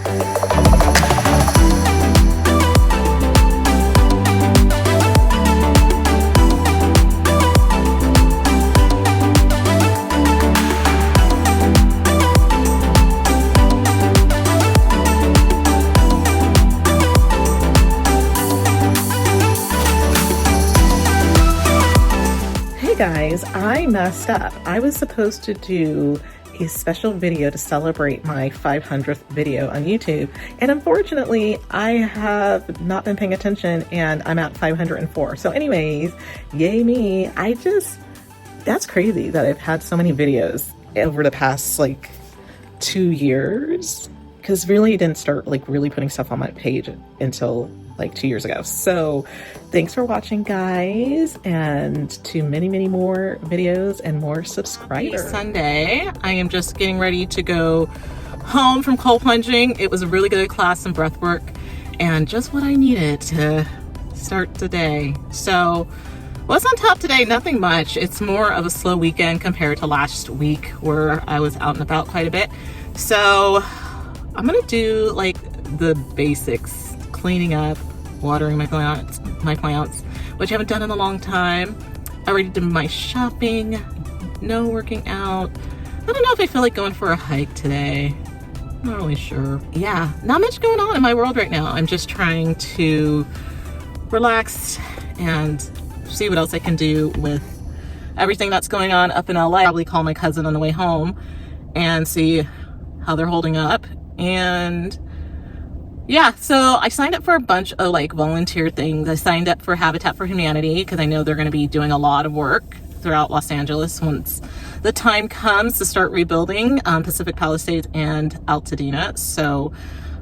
Guys, I messed up. I was supposed to do a special video to celebrate my 500th video on YouTube, and unfortunately I have not been paying attention and I'm at 504. So anyways, yay me. That's crazy that I've had so many videos over the past like 2 years, because really I didn't start like really putting stuff on my page until like 2 years ago. So thanks for watching, guys, and to many, many more videos and more subscribers. Happy Sunday. I am just getting ready to go home from cold plunging. It was a really good class in breath work and just what I needed to start the day. So what's on top today? Nothing much. It's more of a slow weekend compared to last week where I was out and about quite a bit. So I'm gonna do like the basics: cleaning up, watering my plants, which I haven't done in a long time. I already did my shopping, no working out. I don't know if I feel like going for a hike today. Not really sure. Yeah, not much going on in my world right now. I'm just trying to relax and see what else I can do with everything that's going on up in LA. Probably call my cousin on the way home and see how they're holding up. And yeah, so I signed up for a bunch of like volunteer things. I signed up for Habitat for Humanity because I know they're going to be doing a lot of work throughout Los Angeles once the time comes to start rebuilding Pacific Palisades and Altadena. So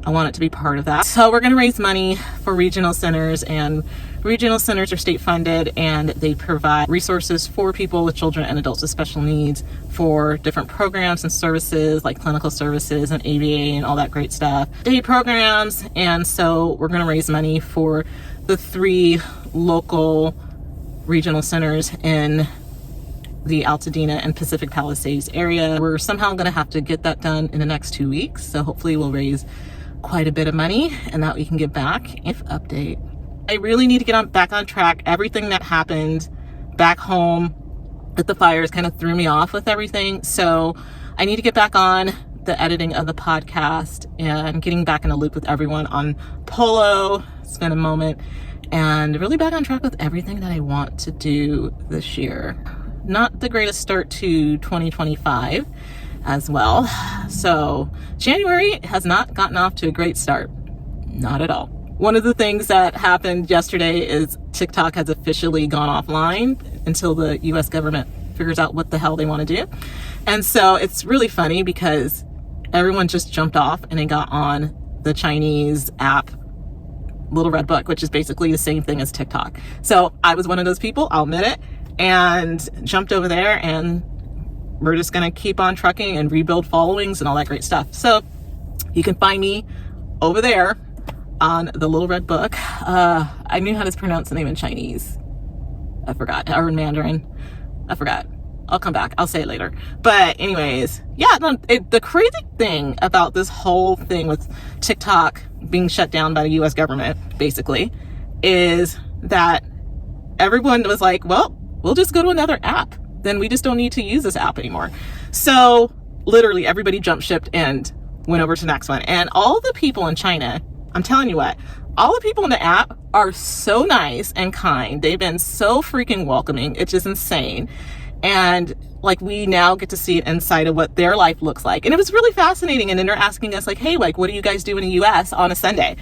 I want it to be part of that. So we're going to raise money for regional centers, and regional centers are state funded and they provide resources for people with children and adults with special needs for different programs and services like clinical services and ABA and all that great stuff, day programs. And so we're going to raise money for the 3 local regional centers in the Altadena and Pacific Palisades area. We're somehow going to have to get that done in the next 2 weeks. So hopefully we'll raise quite a bit of money and that we can get back. If update, I really need to get back on track. Everything that happened back home at the fires kind of threw me off with everything. So I need to get back on the editing of the podcast and getting back in a loop with everyone on Polo. It's been a moment, and really back on track with everything that I want to do this year. Not the greatest start to 2025 as well. So January has not gotten off to a great start. Not at all. One of the things that happened yesterday is TikTok has officially gone offline until the US government figures out what the hell they want to do. And so it's really funny because everyone just jumped off and they got on the Chinese app Little Red Book, which is basically the same thing as TikTok. So I was one of those people, I'll admit it, and jumped over there, and we're just going to keep on trucking and rebuild followings and all that great stuff. So you can find me over there on the Little Red Book. I knew how to pronounce the name in Chinese. I forgot. Or in Mandarin. I forgot. I'll come back. I'll say it later. But anyways, yeah, the crazy thing about this whole thing with TikTok being shut down by the US government, basically, is that everyone was like, well, we'll just go to another app. Then we just don't need to use this app anymore. So literally everybody jumped ship and went over to the next one. And all the people in China, I'm telling you what, all the people in the app are so nice and kind. They've been so freaking welcoming. It's just insane. And like, we now get to see it inside of what their life looks like. And it was really fascinating. And then they're asking us like, hey, like, what do you guys do in the US on a Sunday?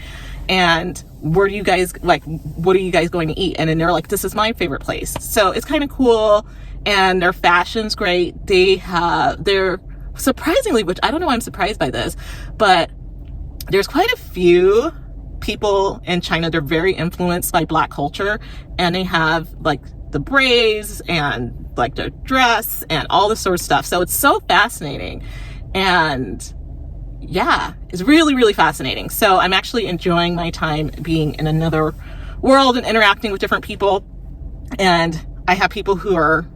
And where do you guys, like, what are you guys going to eat? And then they're like, this is my favorite place. So it's kind of cool. And their fashion's great. They're surprisingly, which I don't know why I'm surprised by this, but there's quite a few people in China. They're very influenced by Black culture, and they have like the braids and like their dress and all this sort of stuff. So it's so fascinating. And yeah, it's really, really fascinating. So I'm actually enjoying my time being in another world and interacting with different people. And I have people who are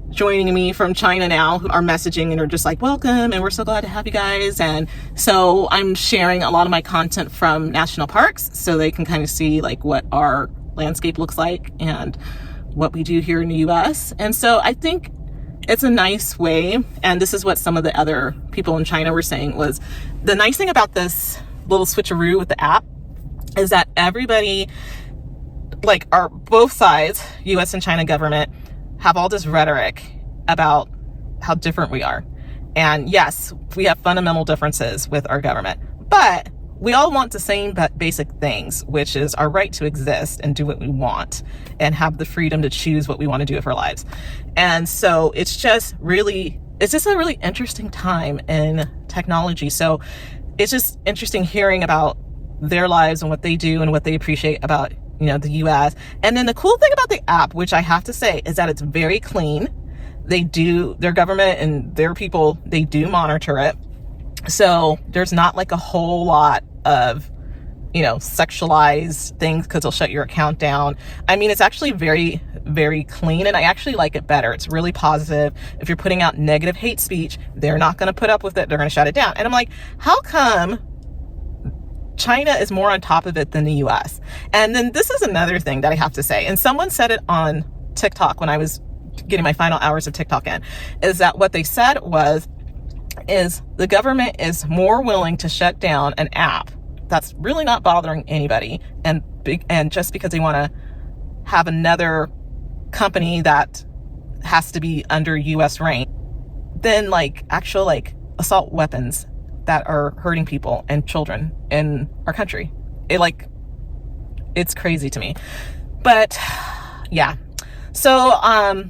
joining me from China now who are messaging and are just like, welcome, and we're so glad to have you guys. And so I'm sharing a lot of my content from national parks so they can kind of see like what our landscape looks like and what we do here in the US. And so I think it's a nice way, and this is what some of the other people in China were saying, was the nice thing about this little switcheroo with the app is that everybody, like both sides, US and China government, have all this rhetoric about how different we are. And yes, we have fundamental differences with our government, but we all want the same basic things, which is our right to exist and do what we want and have the freedom to choose what we want to do with our lives. And so it's just a really interesting time in technology. So it's just interesting hearing about their lives and what they do and what they appreciate about, the US. And then the cool thing about the app, which I have to say, is that it's very clean. Their government and their people, they do monitor it. So there's not like a whole lot of, sexualized things because they'll shut your account down. I mean, it's actually very, very clean, and I actually like it better. It's really positive. If you're putting out negative hate speech, they're not going to put up with it. They're going to shut it down. And I'm like, how come China is more on top of it than the US? And then this is another thing that I have to say, and someone said it on TikTok when I was getting my final hours of TikTok in, is that what they said is the government is more willing to shut down an app that's really not bothering anybody, and just because they want to have another company that has to be under US reign, than like actual like assault weapons that are hurting people and children in our country. It's crazy to me. But yeah. So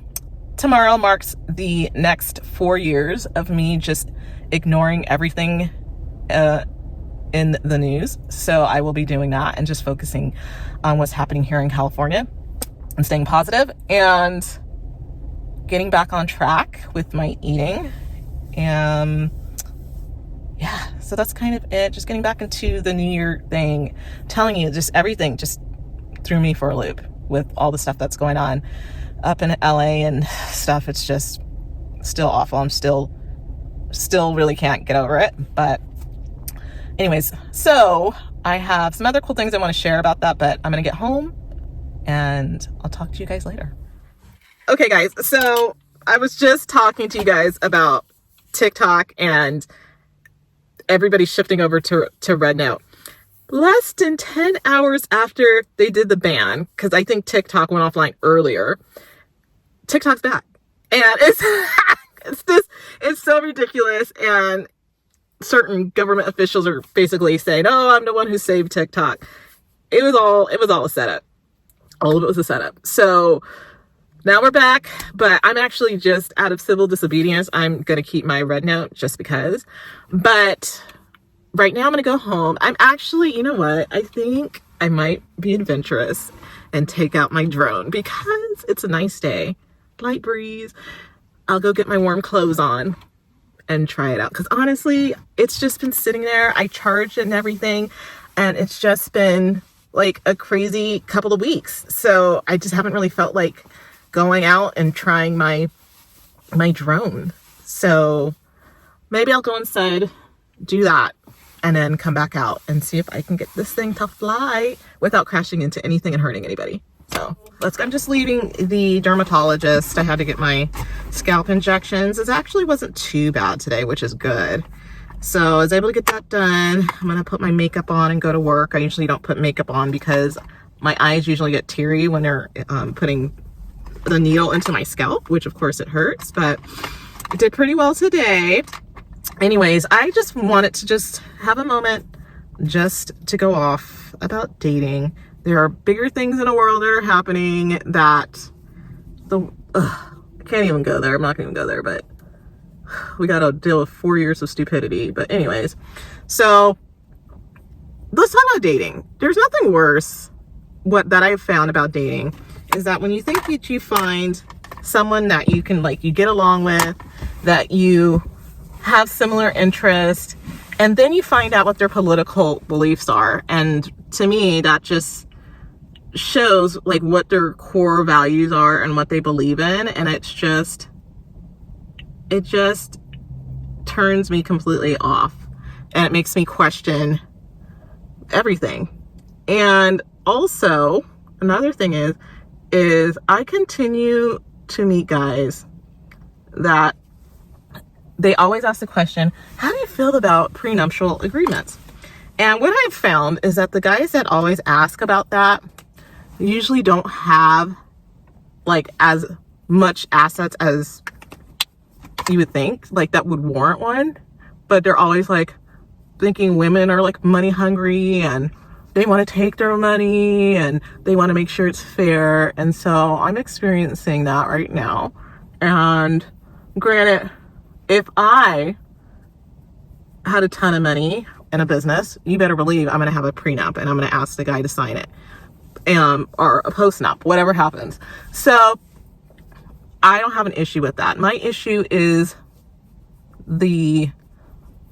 tomorrow marks the next 4 years of me just ignoring everything in the news. So I will be doing that and just focusing on what's happening here in California and staying positive and getting back on track with my eating. Yeah, so that's kind of it. Just getting back into the New Year thing. I'm telling you, just everything just threw me for a loop with all the stuff that's going on up in LA and stuff. It's just still awful. I'm still really can't get over it. But anyways, so I have some other cool things I want to share about that, but I'm going to get home and I'll talk to you guys later. Okay, guys. So I was just talking to you guys about TikTok and everybody shifting over to Red Note. Less than 10 hours after they did the ban, because I think TikTok went offline earlier, TikTok's back. And it's so ridiculous. And certain government officials are basically saying, oh, I'm the one who saved TikTok. It was all a setup. All of it was a setup. So now we're back, but I'm actually just out of civil disobedience. I'm going to keep my Red Note just because. But right now I'm going to go home. I'm actually, you know what? I think I might be adventurous and take out my drone because it's a nice day. Light breeze. I'll go get my warm clothes on and try it out. Because honestly, it's just been sitting there. I charged it and everything. And it's just been like a crazy couple of weeks. So I just haven't really felt like going out and trying my drone. So maybe I'll go inside, do that, and then come back out and see if I can get this thing to fly without crashing into anything and hurting anybody. So I'm just leaving the dermatologist. I had to get my scalp injections. It actually wasn't too bad today, which is good. So I was able to get that done. I'm going to put my makeup on and go to work. I usually don't put makeup on because my eyes usually get teary when they're putting the needle into my scalp, which of course it hurts, but I did pretty well today. Anyways, I just wanted to just have a moment just to go off about dating. There are bigger things in the world that are happening that I can't even go there. I'm not gonna even go there, but we got to deal with 4 years of stupidity. But anyways, so let's talk about dating. There's nothing worse that I've found about dating is that when you think that you find someone that you can you get along with, that you have similar interests, and then you find out what their political beliefs are. And to me, that just shows what their core values are and what they believe in. And it's just it just turns me completely off, and it makes me question everything. And also, another thing is I continue to meet guys that they always ask the question, how do you feel about prenuptial agreements? And what I've found is that the guys that always ask about that usually don't have like as much assets as you would think, like that would warrant one. But they're always like thinking women are like money hungry and they want to take their money and they want to make sure it's fair. And so I'm experiencing that right now. And granted, if I had a ton of money in a business, you better believe I'm going to have a prenup and I'm going to ask the guy to sign it, or a postnup, whatever happens. So I don't have an issue with that. My issue is the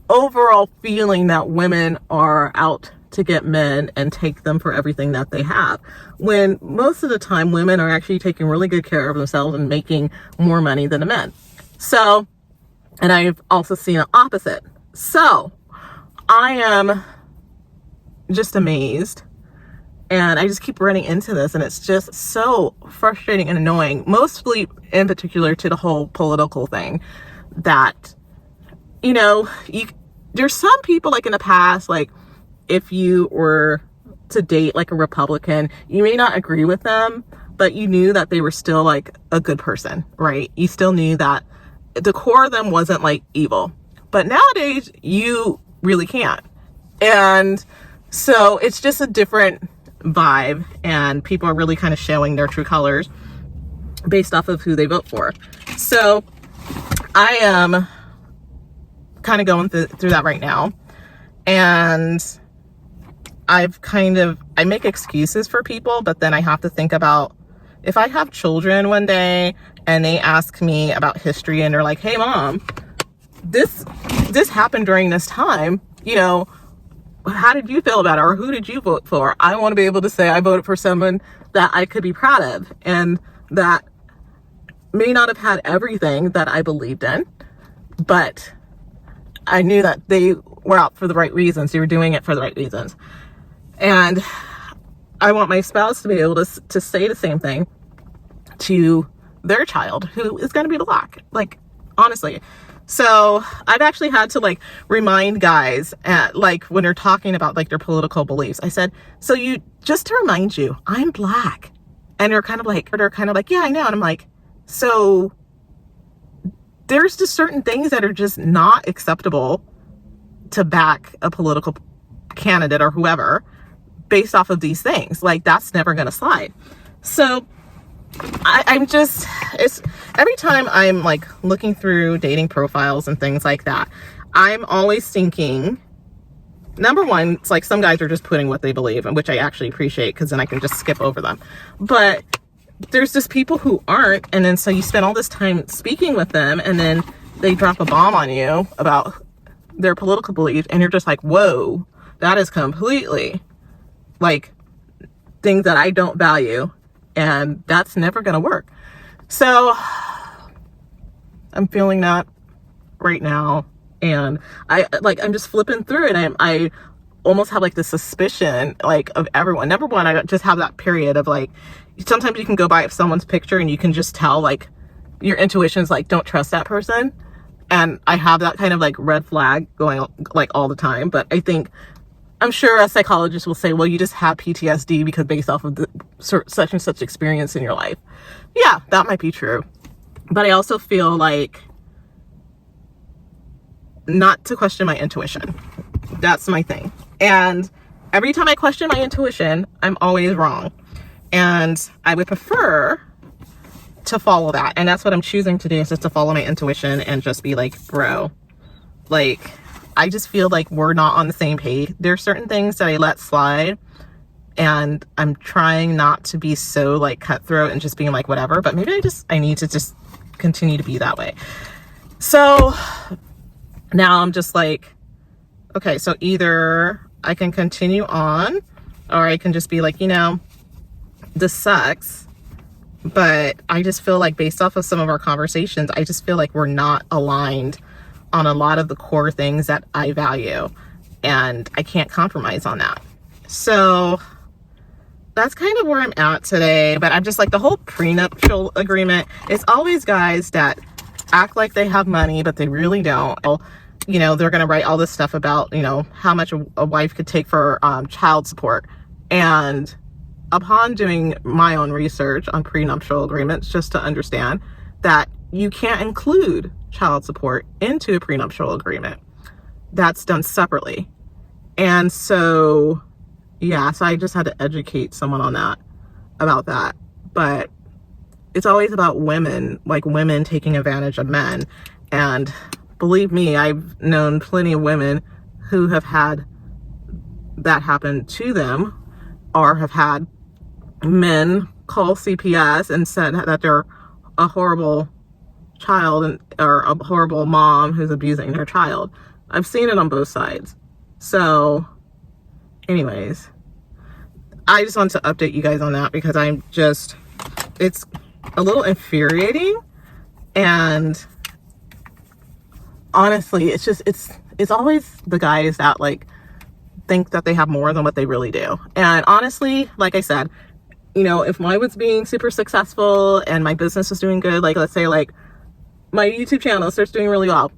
overall feeling that women are out to get men and take them for everything that they have, when most of the time women are actually taking really good care of themselves and making more money than the men. So, and I've also seen the opposite. So I am just amazed, and I just keep running into this, and it's just so frustrating and annoying, mostly in particular to the whole political thing, that, you know, there's some people, like in the past, like if you were to date like a Republican, you may not agree with them, but you knew that they were still like a good person, right? You still knew that the core of them wasn't like evil. But nowadays you really can't. And so it's just a different vibe, and people are really kind of showing their true colors based off of who they vote for. So I am kind of going through that right now, and I make excuses for people, but then I have to think about, if I have children one day and they ask me about history and they're like, hey mom, this happened during this time, you know, how did you feel about it, or who did you vote for? I want to be able to say I voted for someone that I could be proud of, and that may not have had everything that I believed in, but I knew that they were out for the right reasons. They were doing it for the right reasons. And I want my spouse to be able to say the same thing to their child, who is going to be black, like, honestly. So I've actually had to like remind guys like when they're talking about like their political beliefs, I said, so you, just to remind you, I'm black. And they're kind of like, yeah, I know. And I'm like, so there's just certain things that are just not acceptable to back a political candidate or whoever based off of these things. Like, that's never going to slide. So I'm just, it's every time I'm like looking through dating profiles and things like that, I'm always thinking, number one, it's like some guys are just putting what they believe, and which I actually appreciate, because then I can just skip over them. But there's just people who aren't, and then so you spend all this time speaking with them, and then they drop a bomb on you about their political beliefs, and you're just like, whoa, that is completely like things that I don't value, and that's never gonna work. So I'm feeling that right now, and I'm just flipping through it, and I almost have like the suspicion like of everyone. Number one, I just have that period of like, sometimes you can go by someone's picture and you can just tell, like, your intuition's like, don't trust that person. And I have that kind of like red flag going like all the time. But I'm sure a psychologist will say, well, you just have PTSD because based off of the such and such experience in your life. Yeah, that might be true. But I also feel like not to question my intuition. That's my thing. And every time I question my intuition, I'm always wrong. And I would prefer to follow that. And that's what I'm choosing to do, is just to follow my intuition and just be like, bro, like, I just feel like we're not on the same page. There's certain things that I let slide, and I'm trying not to be so like cutthroat and just being like whatever, but maybe I need to just continue to be that way. So now I'm just like, okay, so either I can continue on, or I can just be like, you know, this sucks, but I just feel like based off of some of our conversations, I just feel like we're not aligned on a lot of the core things that I value, and I can't compromise on that. So that's kind of where I'm at today. But I'm just like, the whole prenuptial agreement, it's always guys that act like they have money, but they really don't. You know, they're going to write all this stuff about, you know, how much a wife could take for child support. And upon doing my own research on prenuptial agreements, just to understand that you can't include child support into a prenuptial agreement. That's done separately. And so, yeah, so I just had to educate someone on that, about that. But it's always about women, like women taking advantage of men. And believe me, I've known plenty of women who have had that happen to them, or have had men call CPS and said that they're a horrible child or a horrible mom who's abusing their child. I've seen it on both sides. So anyways, I just wanted to update you guys on that, because I'm just, it's a little infuriating. And honestly, it's just, it's always the guys that like think that they have more than what they really do. And honestly, like I said, you know, if I was being super successful and my business was doing good, like let's say like my YouTube channel starts doing really well,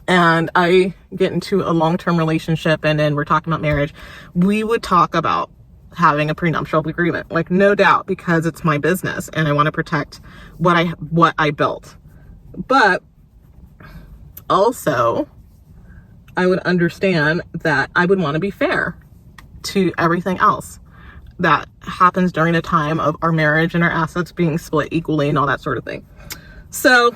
and I get into a long-term relationship and then we're talking about marriage, we would talk about having a prenuptial agreement, like no doubt, because it's my business and I want to protect what I built. But also, I would understand that I would want to be fair to everything else that happens during the time of our marriage and our assets being split equally and all that sort of thing. So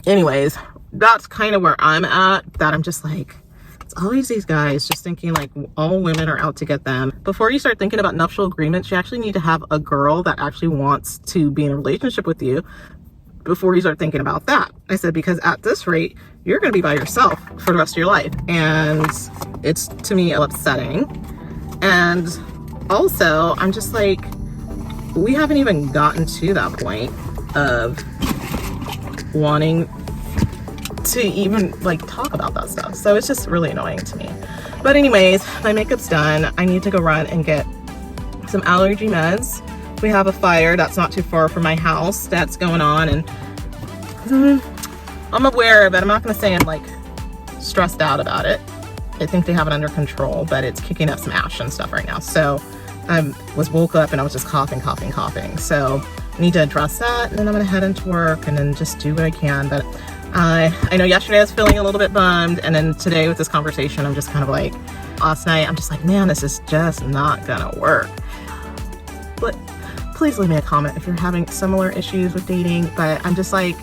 anyways, that's kind of where I'm at, that I'm just like, it's always these guys just thinking like all women are out to get them. Before you start thinking about nuptial agreements, you actually need to have a girl that actually wants to be in a relationship with you before you start thinking about that. I said, because at this rate, you're going to be by yourself for the rest of your life. And it's, to me, upsetting. And also, I'm just like, we haven't even gotten to that point of wanting to even like talk about that stuff. So it's just really annoying to me. But anyways, my makeup's done. I need to go run and get some allergy meds. We have a fire that's not too far from my house that's going on, and I'm aware of it. I'm not going to say I'm like stressed out about it. I think they have it under control, but it's kicking up some ash and stuff right now. So I woke up and I was just coughing. So I need to address that, and then I'm going to head into work and then just do what I can. But I know yesterday I was feeling a little bit bummed, and then today with this conversation, I'm just kind of like, last night, I'm just like, man, this is just not gonna work. But please leave me a comment if you're having similar issues with dating. But I'm just like,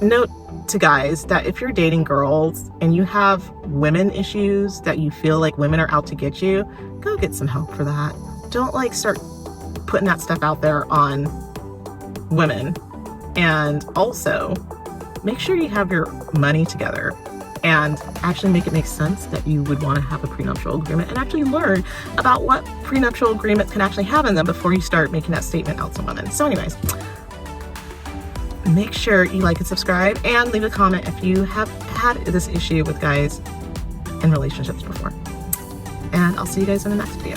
note to guys that if you're dating girls and you have women issues, that you feel like women are out to get you, go get some help for that. Don't like start putting that stuff out there on women. And also, make sure you have your money together and actually make it make sense that you would want to have a prenuptial agreement, and actually learn about what prenuptial agreements can actually have in them before you start making that statement out to women. So anyways, make sure you like and subscribe and leave a comment if you have had this issue with guys in relationships before. And I'll see you guys in the next video.